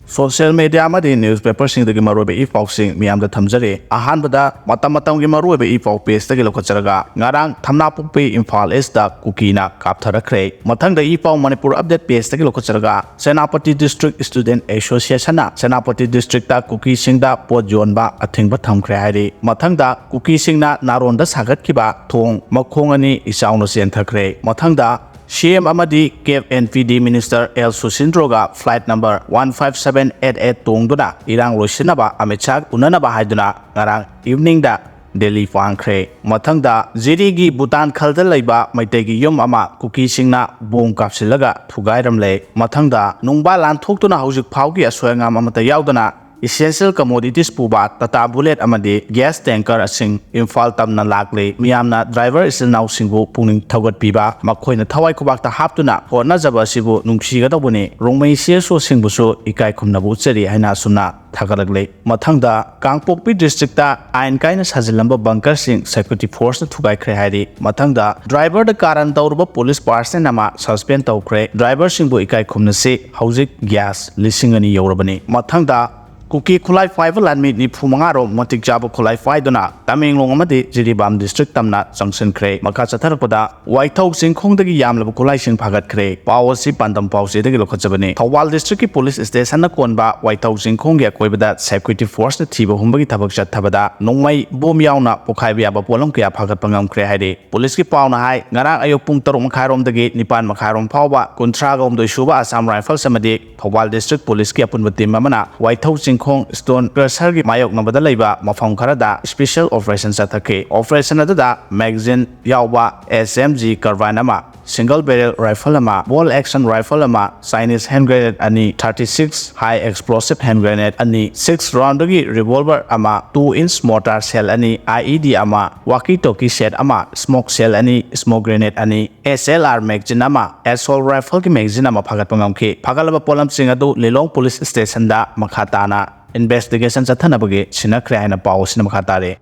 Social media amadi newspaper singdagi maruiba ipausing miyamda thamjari ahanbada matam-matamgi maruiba ipau page dagi lokacharaga ngarang thamnapokpi Imphal East da Kuki na kaptharakhre mathangda ipau Manipur update page dagi lokacharaga Senapati District Student Association na Senapati District da Kuki singda pot yonba athingba thamkhre hairi mathangda Kuki singna naronda sagatkiba thong makhong ani isauna senthakre mathangda CM amadi Cape NPD Minister L Susindroga flight number 15788 tongduna irang loisinaba amichak unanaba haiduna ngarang evening da Delhi fangkhre mathangda jiri gi Bhutan khalda laiba maitegi yom ama Kuki singna bom kapsilaga thugairamle mathangda nungba lan thoktuna hojik phaugi asoyangam amata yaudana essential commodities puba tata bullet amadi gas tanker asing Imphal tamna lakle miyamna driver isilnau singbu pungning thogat piba makhoina thawai khubakta haptuna hona jaba sibu nungsiga dobuni rongmei seso singbusu ikai khumnabu cheri haina sumna thagalagle mathangda Kangpokpi district ta ain kaina sajilamba bunker sing security force na Thugaikhre hairi mathangda driver da karan tawruba police person nama suspend tawkhre driver singbu ikai khumnasi hojik gas lisingani yorabani mathangda Kuki Khutlai Fagatkhre ni phumangaro matik jabo Khutlai Faidona Tamenglong amadi Jiribam district tamna Changsinkhre makha chatharpada Waithau Thingkhre yamlaba Khutlai sing Fagatkhre pawasi pandam pawse dagi lokhachabani Thawal district ki police station na konba Waithau Thingkhre ya koibada security force na thiba humbagi thabak chathabada nongmai bom yauna pokhaiba yaba polam kya phagatpa ngamkhre haide police ki pawna hai ngarang ayok pung 3 makharom dagi 9 makharom phawba 30 suba Assam Rifles amadi Thawal district police ki apunba team amana Waithau Thingkhre stone crusher gi mayok nabada laiba mafam kharada special operation chathake operation adada magazine yawba SMG carbine ama single barrel rifle ama ball action rifle ama Chinese hand grenade ani 36 high explosive hand grenade ani 6 round gi revolver ama 2-inch mortar shell ani IED ama walkie talkie set ama smoke shell ani smoke grenade ani SLR magazine ama assault rifle gi magazine ama phagat pangamke phagalaba polam singadu Lilong police station da makhatana investigation chathanabagi sinakhre haina paw sinamakhatare